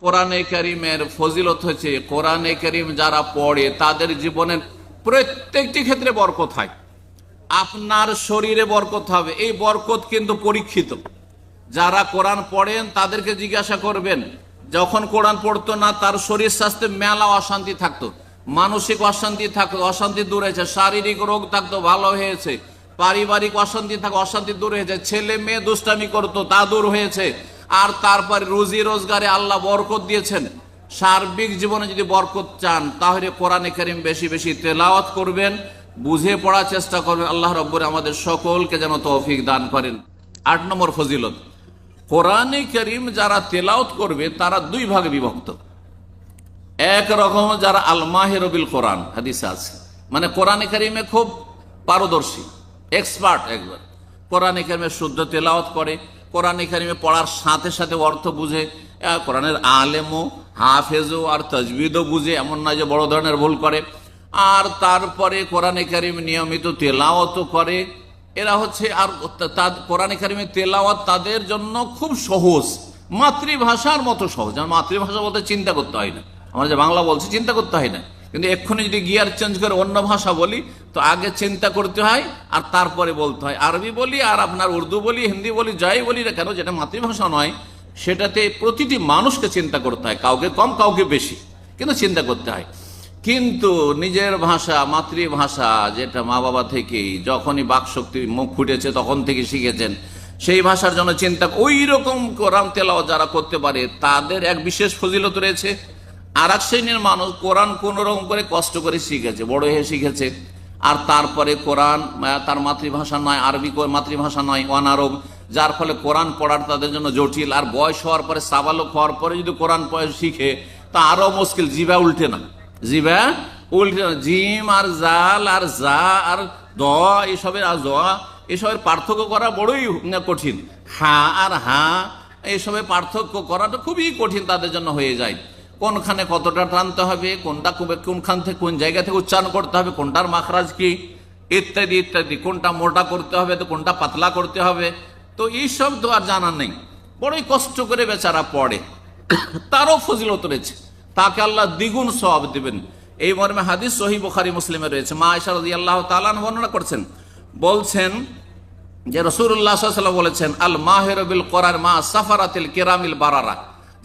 কোরআনে কারিমের ফজিলত হচ্ছে কোরআনে কারিম যারা পড়ে তাদের জীবনের প্রত্যেকটি ক্ষেত্রে বরকত হয়। আপনার শরীরে বরকত হবে, এই বরকত কিন্তু পরীক্ষিত। যারা কোরআন পড়েন তাদেরকে জিজ্ঞাসা করবেন, যখন কোরআন পড়তো না তার শরীর স্বাস্থ্যে মেলা অশান্তি থাকতো, মানসিক অশান্তি থাকতো, অশান্তি দূর হয়েছে, শারীরিক রোগ থাকতো ভালো হয়েছে, পারিবারিক অশান্তি থাকতো অশান্তি দূর হয়েছে, ছেলে মেয়ে দুষ্টামি করতো তা দূর হয়েছে, আর তারপরে রুজি রোজগারে আল্লাহ বরকত দিয়েছেন। সার্বিক জীবনে যদি বরকত চান তাহলে কোরআনে কারীম বেশি বেশি তেলাওয়াত করবেন, বুঝে পড়ার চেষ্টা করবেন। আল্লাহ রাব্বুল আমাদের সকলকে যেন তৌফিক দান করেন। 8 নম্বর ফজিলত, কোরআনে কারীম যারা তেলাওয়াত করবে তারা দুই ভাগে বিভক্ত। এক রকম যারা আল মাহির বিল কোরআন, হাদিসে আছে, মানে কোরআনে কারীমে খুব পারদর্শী, এক্সপার্ট, একবার কোরআনে কারীমে শুদ্ধ তেলাওয়াত করে, কোরআনে কারীমে পড়ার সাথে সাথে অর্থ বুঝে, কোরআনের আলেমও হাফেজও আর তাজবিদও বুঝে, এমন নয় যে বড় ধরনের ভুল করে। আর তারপরে কোরআনে কারীম নিয়মিত তেলাওয়াতও করে। এরা হচ্ছে, আর কোরআনে কারীমের তেলাওয়াত তাদের জন্য খুব সহজ, মাতৃভাষার মতো সহজ। যেমন মাতৃভাষা বলতে চিন্তা করতে হয় না, আমরা যে বাংলা বলছি চিন্তা করতে হয় না, কিন্তু এক্ষুনি যদি গিয়ার চেঞ্জ করে অন্য ভাষা বলি তো আগে চিন্তা করতে হয় আর তারপরে বলতে হয়। আরবি বলি আর আপনার উর্দু বলি, হিন্দি বলি, যাই বলি না কেন, যেটা মাতৃভাষা নয় সেটাতে প্রতিটি মানুষকে চিন্তা করতে হয়, কাউকে কম কাউকে বেশি, কিন্তু চিন্তা করতে হয়। কিন্তু নিজের ভাষা, মাতৃভাষা, যেটা মা বাবা থেকেই যখনই বাকশক্তি মুখ ফুটেছে তখন থেকে শিখেছেন, সেই ভাষার জন্য চিন্তা, ওই রকম কোরআন তেলাওয়াত যারা করতে পারে তাদের এক বিশেষ ফজিলত রয়েছে। আর এক শ্রেণীর মানুষ কোরআন কোন রকম করে কষ্ট করে শিখেছে, বড় হয়ে শিখেছে, আর তারপরে কোরআন তার মাতৃভাষা নয়, আরবি মাতৃভাষা নয়, অনারব, যার ফলে কোরআন পড়ার তাদের জন্য জটিল। আর বয়স হওয়ার পরে, সাবালক হওয়ার পরে যদি কোরআন শিখে তা আরো মুশকিল, জিবা উল্টে না, জিবা উল্টে না, জিম আর জাল আর জা আর দ এসবের, আর দ এসবের পার্থক্য করা বড়ই কঠিন। হা আর হা এসবের পার্থক্য করাটা খুবই কঠিন তাদের জন্য হয়ে যায়। কোনখানে কতটা টানতে হবে, কোনটা কোনখান থেকে কোন জায়গা থেকে উচ্চারণ করতে হবে, কোনটার মাখরাজ কি, ইত্যাদি ইত্যাদি, কোনটা মোটা করতে হবে তো কোনটা পাতলা করতে হবে, তো এইসব তো আর জানা নেই, বড়ই কষ্ট করে বেচারা পড়ে, তারও ফজিলত রয়েছে, তাকে আল্লাহ দ্বিগুণ সওয়াব দিবেন। এই মর্মে হাদিস সহিহ বুখারী মুসলিমে রয়েছে। মা আয়েশা রাদিয়াল্লাহু তাআলা বর্ণনা করছেন, বলছেন যে রাসূলুল্লাহ সাল্লাল্লাহু আলাইহি ওয়াসাল্লাম বলেছেন, আল মাহিরু বিল কোরআন মা সাফারাতিল কিরামিল বারারা,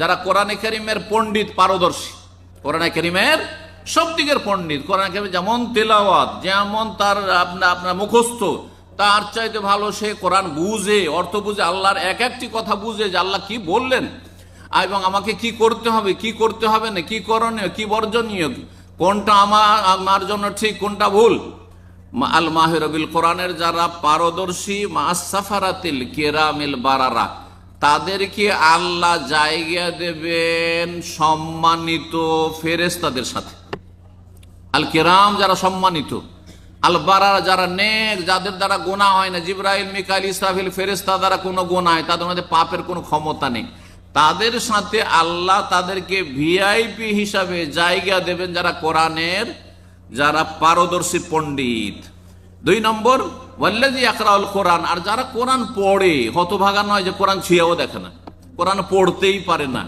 যারা কোরআনে কারীমের পণ্ডিত, পারদর্শী, কোরআনে কারীমের সব দিকের পণ্ডিত, কোরআনে কারীম যেমন তেলাওয়াত, যেমন তার আপনার মুখস্থ, তার চাইতে ভালো সে কোরআন বুঝে, অর্থ বুঝে, আল্লাহর এক একটি কথা বুঝে যে আল্লাহ কি বললেন এবং আমাকে কি করতে হবে, কি করতে হবে না, কি করণীয়, কি বর্জনীয়, কোনটা আমার জন্য ঠিক, কোনটা ভুল। আল মাহির বিল কোরআনের যারা পারদর্শী, মা সাফারাতিল কিরামিল বারারা, তাদেরকে আল্লাহ জায়গা দেবেন সম্মানিত ফেরেশতাদের সাথে। আল কিরাম যারা সম্মানিত, আল বারারা যারা নেক, যাদের দ্বারা গুনাহ হয় না, জিবরাইল, মিকাইল, ইসরাফিল ফেরেশতা দ্বারা কোনো গুনাহ হয়, তাদের মধ্যে পাপের কোনো ক্ষমতা নেই, তাদের সাথে আল্লাহ তাদেরকে ভিআইপি হিসাবে জায়গা দেবেন যারা কোরআনের, যারা পারদর্শী পণ্ডিত। 2 নম্বর, ওয়াল্লাযী ইয়াকরাউল কোরআন, আর যারা কোরআন পড়ে, হতভাগা নয় যে কোরআন ছুঁয়েও দেখে না, কোরআন পড়তেই পারে না,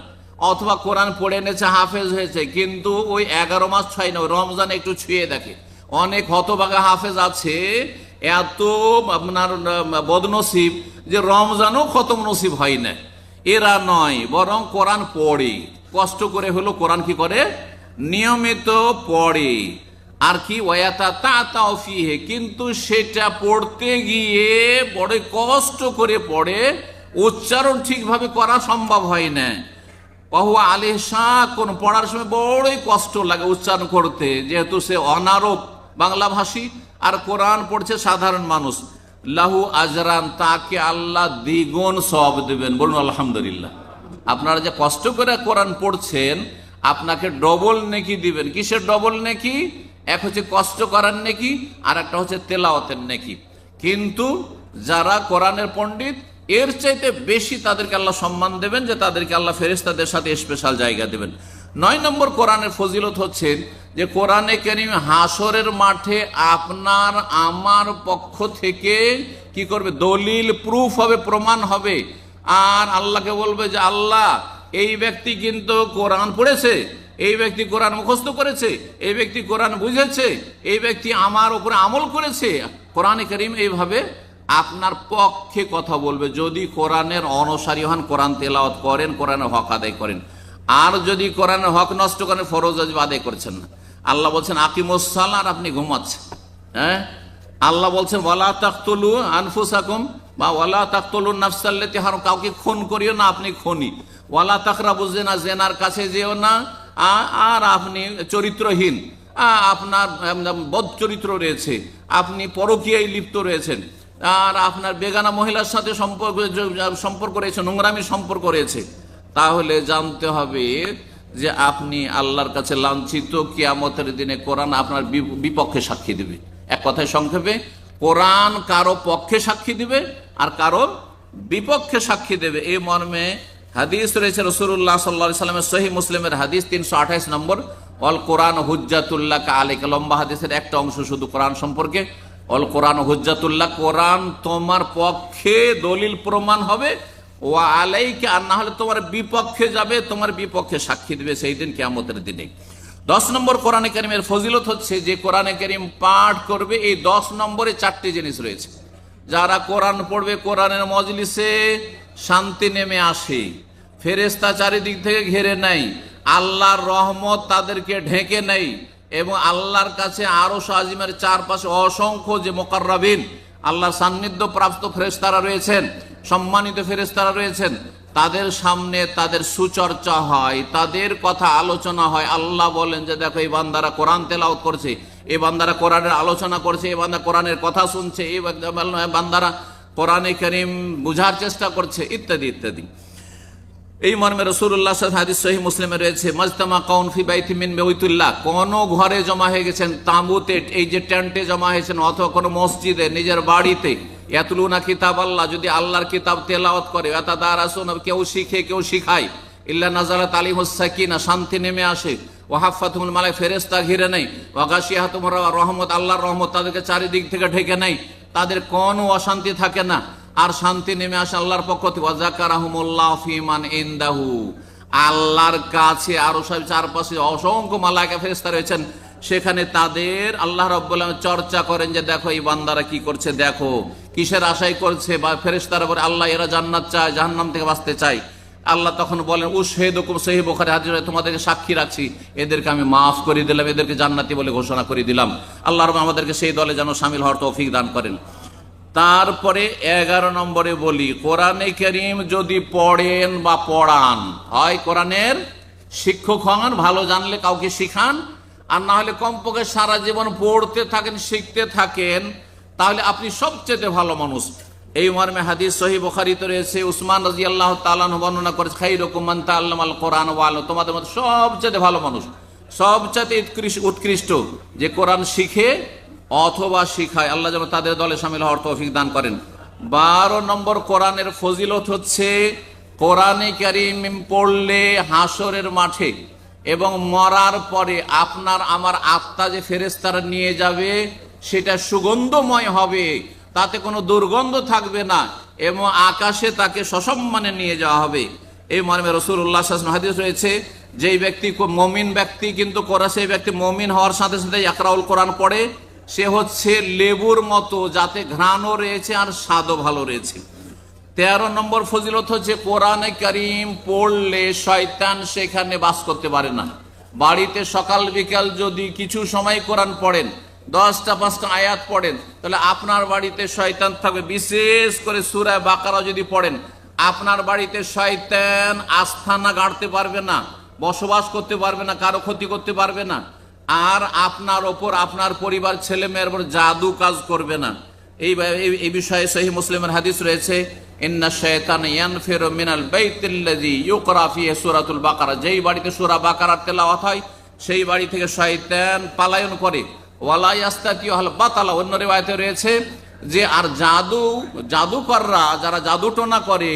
অথবা কোরআন পড়ে এনেছে, হাফেজ হয়েছে, কিন্তু ওই 11 মাস ছয় না, রমজানে একটু ছুঁয়ে দেখে। অনেক হতভাগা হাফেজ আছে, এত আপনার বদনসিব যে রমজানও খতম নসিব হয় না। এরা নয়, বরং কোরআন পড়ে, কষ্ট করে হলো কোরআন কি করে, নিয়মিত পড়ে, আর কি ওয়াতাতাউ ফিহি, কিন্তু সেটা পড়তে গিয়ে বড় কষ্ট করে পড়ে, উচ্চারণ ঠিকভাবে করা সম্ভব হয় না। ওয়াহুয়া আলাইহি শাক্কুন, পড়ার সময় বড়ই কষ্ট লাগে উচ্চারণ করতে, যেহেতু সে অনারব বাংলাভাষী আর কোরআন পড়ছে সাধারণ মানুষ। লাহু আজরান, তাকে আল্লাহ দ্বিগুণ সওয়াব দেবেন। বলুন আলহামদুলিল্লাহ। আপনারা যে কষ্ট করে কোরআন পড়ছেন, আপনাকে ডবল নেকি দিবেন। কিসের ডবল নেকি? এক হচ্ছে কষ্ট করার নেকি, আর একটা হচ্ছে তেলাওয়াতের নেকি। কিন্তু যারা কোরআনের পণ্ডিত, এর চাইতে বেশি তাদেরকে আল্লাহ সম্মান দেবেন, যে তাদেরকে আল্লাহ ফেরেশতাদের সাথে স্পেশাল জায়গা দেবেন। 9 নম্বর কোরআনের ফজিলত হচ্ছে যে কোরআনে কারীম হাসরের মাঠে আপনার আমার পক্ষ থেকে কি করবে, দলিল, প্রুফ হবে, প্রমাণ হবে। আর আল্লাহকে বলবে যে আল্লাহ এই ব্যক্তি কিন্তু কোরআন পড়েছে, এই ব্যক্তি কোরআন মুখস্থ করেছে, এই ব্যক্তি কোরআন বুঝেছে, এই ব্যক্তি আমার উপরে আমল করেছে। কোরআনে কারীম এইভাবে আপনার পক্ষে কথা বলবে যদি কোরআনের অনুসারী হন, কোরআন তেলাওয়াত করেন, কোরআনের হক আদায় করেন। আর যদি কোরআনের হক নষ্ট করেন, ফরজ ওয়াজিব আদায় করছেন না। আল্লাহ বলছেন আকিমুস সালাহ, আর আপনি ঘুমাচ্ছেন। হ্যাঁ, আল্লাহ বলছেন ওয়ালা তাকতুলু আনফুসাকুম, বা ওয়ালা তাকতুলুন নাফসাল্লাতী হারাম, কাউকে খুন করিও না, আপনি খুনি। ওয়ালা তাকরাবুজ জিনা, জেনার কাছে যেও না। আর আপনি চরিত্রহীন, আপনার বদ চরিত্র রয়েছে, আপনি পরকীয়ায় লিপ্ত রয়েছেন, আর আপনার বেগানা মহিলার সাথে সম্পর্ক রয়েছে, নোংরামি সম্পর্ক রয়েছে, তাহলে জানতে হবে যে আপনি আল্লাহর কাছে লাঞ্ছিত। কিয়ামতের দিনে কোরআন আপনার বিপক্ষে সাক্ষী দিবে। এক কথায় সংক্ষেপে, কোরআন কারো পক্ষে সাক্ষী দিবে আর কারো বিপক্ষে সাক্ষী দেবে। এই মর্মে হাদিস রয়েছে রাসূলুল্লাহ সাল্লাল্লাহু আলাইহি সাল্লামের সহিহ মুসলিমের হাদিস 328 নম্বর, অল কোরআন হুজ্জাতুল্লাহ আলাইকা। লম্বা হাদিসের একটা অংশ শুধু কোরআন সম্পর্কে। অল কোরআন হুজ্জাতুল্লাহ, কোরআন তোমার পক্ষে দলিল প্রমাণ হবে, ওয়া আলাইকা, আর না হলে তোমার বিপক্ষে যাবে, তোমার বিপক্ষে সাক্ষী দিবে সেই দিন কিয়ামতের দিনে। 10 নম্বর কোরআনে কারীমের ফজিলত হচ্ছে যে কোরআনে কারীম পাঠ করবে, এই 10 নম্বরে 4টি জিনিস রয়েছে। যারা কোরআন পড়বে, কোরআনের মজলিসে শান্তি নেমে আসে, ফেরেশতা চারিদিক থেকে ঘিরে নেয়, আল্লাহর রহমত তাদেরকে ঢেকে নেয়, এবং আল্লাহর কাছে আরশ আজিমের চারপাশে অসংখ্য যে মুকাররাবিন, আল্লাহর সান্নিধ্য প্রাপ্ত ফেরেশতারা রয়েছেন, সম্মানিত ফেরেশতারা রয়েছেন, তাদের সামনে তাদের সুচর্চা হয়, তাদের কথা আলোচনা হয়। আল্লাহ বলেন যে দেখো এই বান্দারা কোরআন তেলাওয়াত করছে, এই বান্দারা কোরআনের আলোচনা করছে, এই বান্দা কোরআনের কথা শুনছে, এই বান্দারা কোরআনে কারীম বুঝার চেষ্টা করছে, ইত্যাদি ইত্যাদি। এই মর্মে রাসূলুল্লাহ সাল্লাল্লাহু আলাইহি ওয়াসাল্লাম হাদিস সহিহ মুসলিমে রয়েছে, মাজতামা কাউন ফি বাইতি মিন বাইতুল্লাহ, কোন ঘরে জমা হয়ে গেছেন, তাঁবুতে, এই যে টেন্টে জমা হয়েছেন, অথবা কোনো মসজিদে, নিজের বাড়িতে, ইয়াতলুনা কিতাব আল্লাহ, যদি আল্লাহর কিতাব তেলাওয়াত করে, ইয়াতাদারাসুনা, কেউ শিখে কেউ শিখায়, ইল্লা নাযালাত আলাইহিmus সাকিনা, শান্তি নেমে আসে, ওয়া হাফাতুহুল মালায়েকা, ফেরেশতা ঘিরে নেয়, ওয়া গাশিয়াতুহুর রহমত, আল্লাহর রহমত তাদেরকে চারিদিক থেকে ঢেকে নেয়, তাদের কোনো অশান্তি থাকে না, আর শান্তি নেমে আসে আল্লাহর পক্ষ থেকে। ওয়া যাকারাহুমুল্লাহু ফিমান ইনদাহু, আল্লাহর কাছে আরো সব চারপাশে অসংখ্য মালায়েকা ফেরেশতা রয়েছেন, সেখানে তাদের আল্লাহ রাব্বুল আলামিন চর্চা করেন যে দেখো এই বান্দারা কি করছে, দেখো কিসের আশাই করছে। বা ফেরেশতারা বলে আল্লাহ এরা জান্নাত চায়, জাহান্নাম থেকে বাঁচতে চায়। আল্লাহ তখন বলেন উশহিদুকুম, সহিহ বুখারী হাদিস, তোমাদেরকে সাক্ষী রাখছি, এদেরকে আমি মাফ করে দিলাম, এদেরকে জান্নাতি বলে ঘোষণা করে দিলাম। আল্লাহ রাব্বুল আমাদেরকে সেই দলে যেন শামিল হওয়ার তৌফিক দান করেন। তারপরে 11 নম্বরে বলি, কোরআনে কারীম যদি পড়েন বা পড়ান, হয় কোরআনের শিক্ষক হন, ভালো জানলে কাউকে শিখান, আর না হলে কমপক্ষে সারা জীবন পড়তে থাকেন, শিখতে থাকেন, তাহলে আপনি সবচেয়ে ভালো মানুষ। এই মর্মে হাদিস সহিহ বুখারীতে রয়েছে, উসমান রাদিয়াল্লাহু তাআলা আনহু বর্ণনা করেছে, খায়রুকুম মান তাআল্লামাল কোরআন ওয়া আল্লামা, তোমাদের মধ্যে সবচেয়ে ভালো মানুষ, সবচেয়ে উৎকৃষ্ট যে কোরআন শিখে অথবা শিখায়। আল্লাহ যেন তাদের দলে শামিল হওয়ার তৌফিক দান করেন। 12 নম্বর কোরআনের ফজিলত হচ্ছে, কোরআনে কারীম পড়লে হাসরের মাঠে এবং মরার পরে আপনার আমার আত্মা যে ফেরেশতারা নিয়ে যাবে, সেটা সুগন্ধময় হবে, তাতে কোনো দুর্গন্ধ থাকবে না, এবং আকাশে তাকে সসম্মানে নিয়ে যাওয়া হবে। এই মর্মে রাসূলুল্লাহ সাল্লাল্লাহু আলাইহি ওয়াসাল্লাম হাদিস রয়েছে, যেই ব্যক্তি মুমিন ব্যক্তি কিন্তু সেই ব্যক্তি মুমিন হওয়ার সাথে সাথে ইকরাউল কোরআন পড়ে, সে হচ্ছে লেবুর মতো, যাতে ঘ্রাণও রয়েছে আর স্বাদও ভালো রয়েছে। 13 নম্বর ফজিলত হচ্ছে, কোরআনে কারীম পড়লে শয়তান সেখানে বাস করতে পারে না। বাড়িতে সকাল বিকাল যদি কিছু সময় কোরআন পড়েন, 10টা 5টা আয়াত পড়েন, তাহলে আপনার বাড়িতে শয়তান থাকবে। বিশেষ করে সূরা বাকারা যদি পড়েন, আপনার বাড়িতে শয়তান আস্থানা গাড়তে পারবে না, বসবাস করতে পারবে না, কারো ক্ষতি করতে পারবে না, আর আপনার ওপর, আপনার পরিবার, ছেলে মেয়ের উপর জাদু কাজ করবে না। এই বিষয়ে সহিহ মুসলিমের হাদিস রয়েছে, ইন্না শাইতানা ইয়ানফিরু মিনাল বাইতিল্লাযী ইউকরা ফীহি সূরাতুল বাকারা, যেই বাড়িতে সূরা বাকারার তেলাওয়াত হয় সেই বাড়ি থেকে শয়তান পলায়ন করে। ওয়ালা ইয়াস্তাতিউ আল বাতালা, অন্য রিওয়ায়াতে রয়েছে যে আর জাদুকররা যারা জাদুটোনা করে,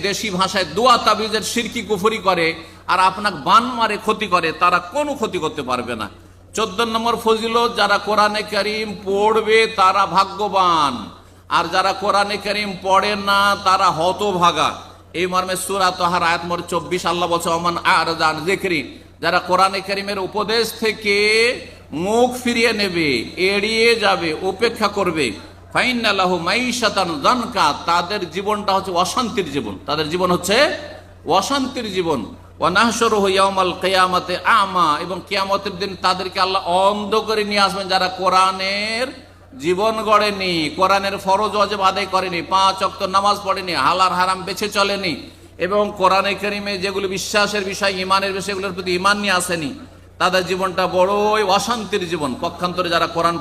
দেশি ভাষায় দোয়া তাবিজের শিরকি কুফরি করে, আর আপনাকে বান মারে ক্ষতি করে, তারা কোনো ক্ষতি করতে পারবে না। 14 নম্বর ফজিলত, যারা কোরআনে কারীম পড়বে তারা ভাগ্যবান, আর যারা কোরআনে কারীম পড়ে না তারা হতভাগা। এই মর্মে সূরা তাহার আয়াত নম্বর 24 আল্লাহ বলছে ওমান আ'রাদা আন যিকরি, যারা কোরআনে কারীমের উপদেশ থেকে মুখ ফিরিয়ে নেবে, এড়িয়ে যাবে, উপেক্ষা করবে, ফাইন্না লাহু মাইশাতান যানকা, তাদের জীবনটা হচ্ছে অশান্তির জীবন, তাদের জীবন হচ্ছে অশান্তির জীবন। ওয়া নাহশুরুহু ইয়াওমাল কিয়ামাতি আমা, এবং কিয়ামতের দিন তাদেরকে আল্লাহ অন্ধ করে নিয়ে আসবেন যারা কোরআনের জীবন গড়েনি, কোরআনের ফরজ ওয়াজিব আদায় করেনি, 5 ওয়াক্ত নামাজ পড়েনি, হালাল হারাম বেছে চলেনি, এবং কোরআনে কারীমে যেগুলো বিশ্বাসের বিষয়, ইমানের বিষয়গুলোর প্রতি ইমান নিয়ে আসেনি, তাদের জীবনটা বড়ই অশান্তির জীবন। পক্ষান্তরে যারা কোরআন